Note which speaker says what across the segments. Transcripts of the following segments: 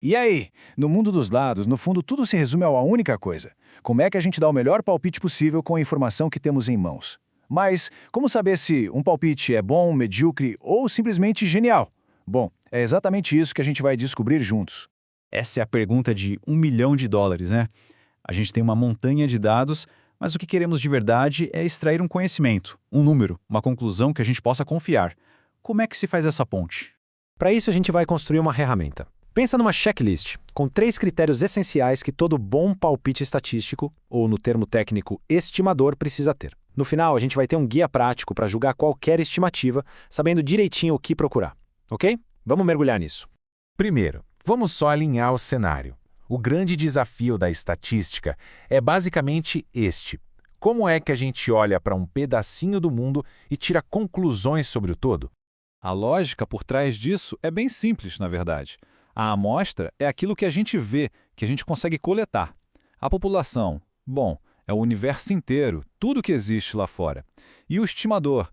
Speaker 1: E aí? No mundo dos dados, no fundo, tudo se resume a uma única coisa. Como é que a gente dá o melhor palpite possível com a informação que temos em mãos? Mas como saber se um palpite é bom, medíocre ou simplesmente genial? Bom, é exatamente isso que a gente vai descobrir juntos.
Speaker 2: Essa é a pergunta de US$ 1 milhão, né? A gente tem uma montanha de dados, mas o que queremos de verdade é extrair um conhecimento, um número, uma conclusão que a gente possa confiar. Como é que se faz essa ponte?
Speaker 3: Para isso, a gente vai construir uma ferramenta. Pensa numa checklist, com 3 critérios essenciais que todo bom palpite estatístico, ou no termo técnico, estimador, precisa ter. No final, a gente vai ter um guia prático para julgar qualquer estimativa, sabendo direitinho o que procurar. Ok? Vamos mergulhar nisso.
Speaker 4: Primeiro, vamos só alinhar o cenário. O grande desafio da estatística é basicamente este. Como é que a gente olha para um pedacinho do mundo e tira conclusões sobre o todo?
Speaker 5: A lógica por trás disso é bem simples, na verdade. A amostra é aquilo que a gente vê, que a gente consegue coletar. A população, bom, é o universo inteiro, tudo que existe lá fora. E o estimador?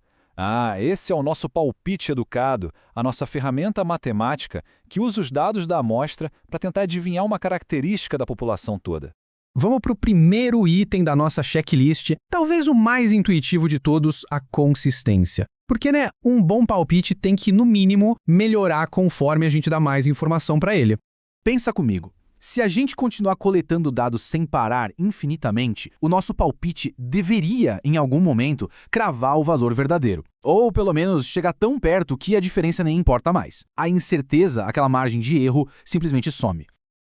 Speaker 5: Esse é o nosso palpite educado, a nossa ferramenta matemática que usa os dados da amostra para tentar adivinhar uma característica da população toda.
Speaker 6: Vamos para o primeiro item da nossa checklist, talvez o mais intuitivo de todos, a consistência. Porque, um bom palpite tem que, no mínimo, melhorar conforme a gente dá mais informação para ele.
Speaker 7: Pensa comigo. Se a gente continuar coletando dados sem parar infinitamente, o nosso palpite deveria, em algum momento, cravar o valor verdadeiro. Ou, pelo menos, chegar tão perto que a diferença nem importa mais. A incerteza, aquela margem de erro, simplesmente some.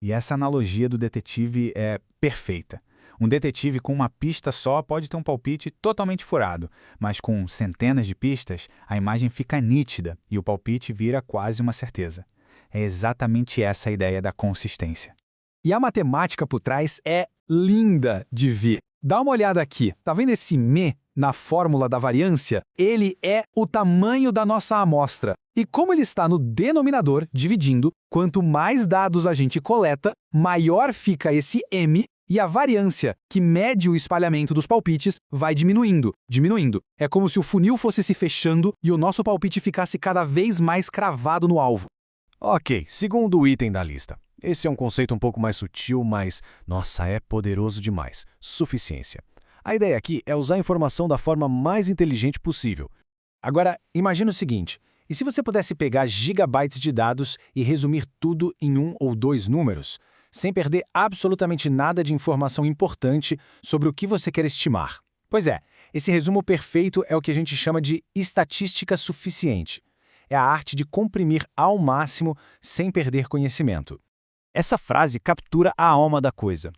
Speaker 8: E essa analogia do detetive é perfeita. Um detetive com uma pista só pode ter um palpite totalmente furado, mas com centenas de pistas, a imagem fica nítida e o palpite vira quase uma certeza. É exatamente essa a ideia da consistência.
Speaker 6: E a matemática por trás é linda de ver. Dá uma olhada aqui. Tá vendo esse μ na fórmula da variância? Ele é o tamanho da nossa amostra. E como ele está no denominador, dividindo, quanto mais dados a gente coleta, maior fica esse m, e a variância, que mede o espalhamento dos palpites, vai diminuindo. É como se o funil fosse se fechando e o nosso palpite ficasse cada vez mais cravado no alvo.
Speaker 3: Ok, segundo item da lista. Esse é um conceito um pouco mais sutil, mas, nossa, é poderoso demais. Suficiência. A ideia aqui é usar a informação da forma mais inteligente possível. Agora, imagina o seguinte, e se você pudesse pegar gigabytes de dados e resumir tudo em 1 ou 2 números, sem perder absolutamente nada de informação importante sobre o que você quer estimar? Pois é, esse resumo perfeito é o que a gente chama de estatística suficiente. É a arte de comprimir ao máximo sem perder conhecimento. Essa frase captura a alma da coisa.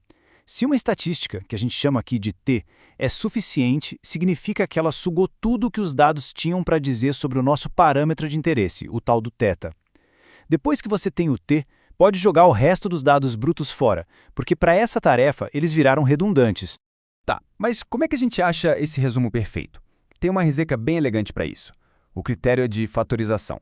Speaker 3: Se uma estatística, que a gente chama aqui de T, é suficiente, significa que ela sugou tudo o que os dados tinham para dizer sobre o nosso parâmetro de interesse, o tal do θ. Depois que você tem o T, pode jogar o resto dos dados brutos fora, porque para essa tarefa eles viraram redundantes.
Speaker 9: Tá, mas como é que a gente acha esse resumo perfeito? Tem uma receita bem elegante para isso. O critério é de fatorização.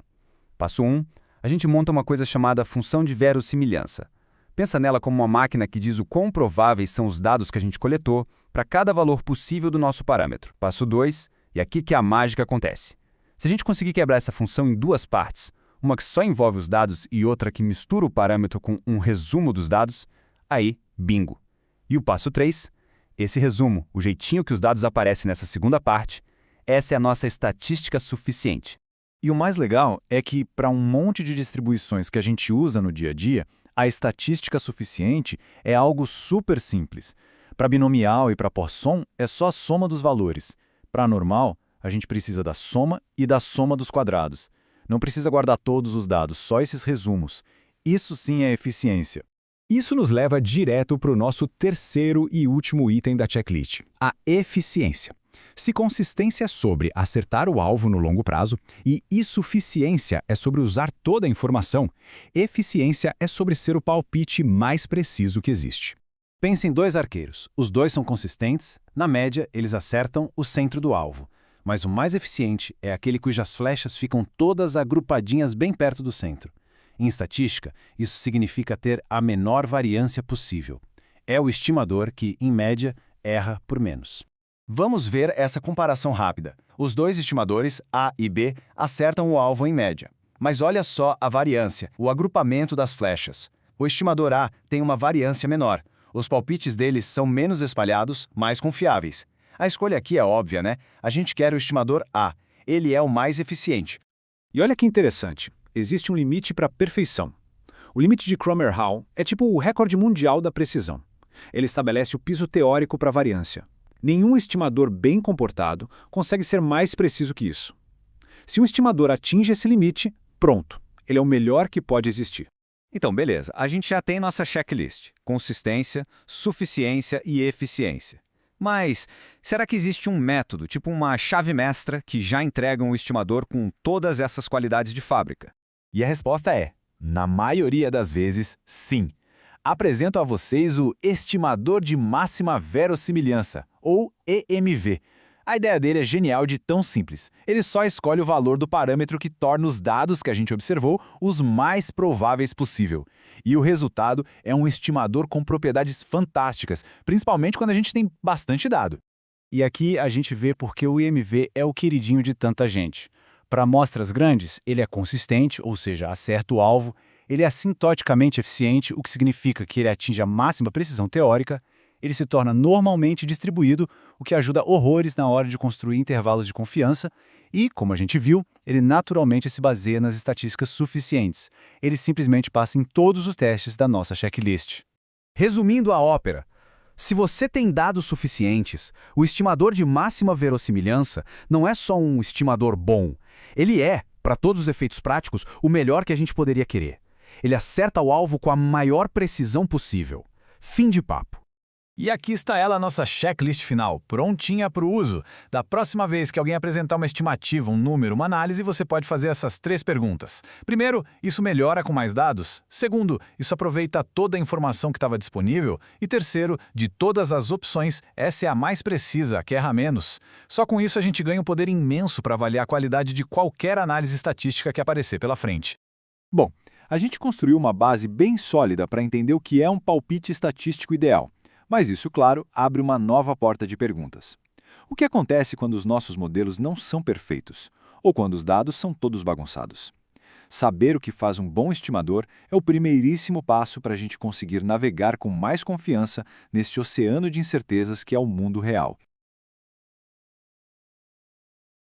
Speaker 9: Passo 1. A gente monta uma coisa chamada função de verossimilhança. Pensa nela como uma máquina que diz o quão prováveis são os dados que a gente coletou para cada valor possível do nosso parâmetro. Passo 2. E aqui que a mágica acontece. Se a gente conseguir quebrar essa função em 2 partes, uma que só envolve os dados e outra que mistura o parâmetro com um resumo dos dados, aí, bingo. E o passo 3. Esse resumo, o jeitinho que os dados aparecem nessa segunda parte, essa é a nossa estatística suficiente.
Speaker 1: E o mais legal é que, para um monte de distribuições que a gente usa no dia a dia, a estatística suficiente é algo super simples. Para binomial e para Poisson, é só a soma dos valores. Para normal, a gente precisa da soma e da soma dos quadrados. Não precisa guardar todos os dados, só esses resumos. Isso sim é eficiência.
Speaker 4: Isso nos leva direto para o nosso terceiro e último item da checklist, a eficiência. Se consistência é sobre acertar o alvo no longo prazo e insuficiência é sobre usar toda a informação, eficiência é sobre ser o palpite mais preciso que existe.
Speaker 3: Pense em 2 arqueiros. Os 2 são consistentes, na média, eles acertam o centro do alvo. Mas o mais eficiente é aquele cujas flechas ficam todas agrupadinhas bem perto do centro. Em estatística, isso significa ter a menor variância possível. É o estimador que, em média, erra por menos. Vamos ver essa comparação rápida. Os 2 estimadores, A e B, acertam o alvo em média. Mas olha só a variância, o agrupamento das flechas.
Speaker 9: O estimador A tem uma variância menor. Os palpites deles são menos espalhados, mais confiáveis. A escolha aqui é óbvia, né? A gente quer o estimador A. Ele é o mais eficiente.
Speaker 2: E olha que interessante, existe um limite para a perfeição. O limite de Kromer-Hall é tipo o recorde mundial da precisão. Ele estabelece o piso teórico para a variância. Nenhum estimador bem comportado consegue ser mais preciso que isso. Se um estimador atinge esse limite, pronto, ele é o melhor que pode existir.
Speaker 1: Então, beleza, a gente já tem nossa checklist: consistência, suficiência e eficiência. Mas será que existe um método, tipo uma chave mestra, que já entrega um estimador com todas essas qualidades de fábrica?
Speaker 4: E a resposta é, na maioria das vezes, sim. Apresento a vocês o Estimador de Máxima Verossimilhança, ou EMV. A ideia dele é genial de tão simples. Ele só escolhe o valor do parâmetro que torna os dados que a gente observou os mais prováveis possível. E o resultado é um estimador com propriedades fantásticas, principalmente quando a gente tem bastante dado.
Speaker 1: E aqui a gente vê porque o EMV é o queridinho de tanta gente. Para amostras grandes, ele é consistente, ou seja, acerta o alvo. Ele é assintoticamente eficiente, o que significa que ele atinge a máxima precisão teórica. Ele se torna normalmente distribuído, o que ajuda horrores na hora de construir intervalos de confiança. E, como a gente viu, ele naturalmente se baseia nas estatísticas suficientes. Ele simplesmente passa em todos os testes da nossa checklist.
Speaker 7: Resumindo a ópera, se você tem dados suficientes, o estimador de máxima verossimilhança não é só um estimador bom. Ele é, para todos os efeitos práticos, o melhor que a gente poderia querer. Ele acerta o alvo com a maior precisão possível. Fim de papo.
Speaker 6: E aqui está ela, a nossa checklist final, prontinha para o uso. Da próxima vez que alguém apresentar uma estimativa, um número, uma análise, você pode fazer essas 3 perguntas. Primeiro, isso melhora com mais dados? Segundo, isso aproveita toda a informação que estava disponível? E terceiro, de todas as opções, essa é a mais precisa, a que erra menos. Só com isso a gente ganha um poder imenso para avaliar a qualidade de qualquer análise estatística que aparecer pela frente.
Speaker 2: Bom, a gente construiu uma base bem sólida para entender o que é um palpite estatístico ideal. Mas isso, claro, abre uma nova porta de perguntas. O que acontece quando os nossos modelos não são perfeitos? Ou quando os dados são todos bagunçados? Saber o que faz um bom estimador é o primeiríssimo passo para a gente conseguir navegar com mais confiança nesse oceano de incertezas que é o mundo real.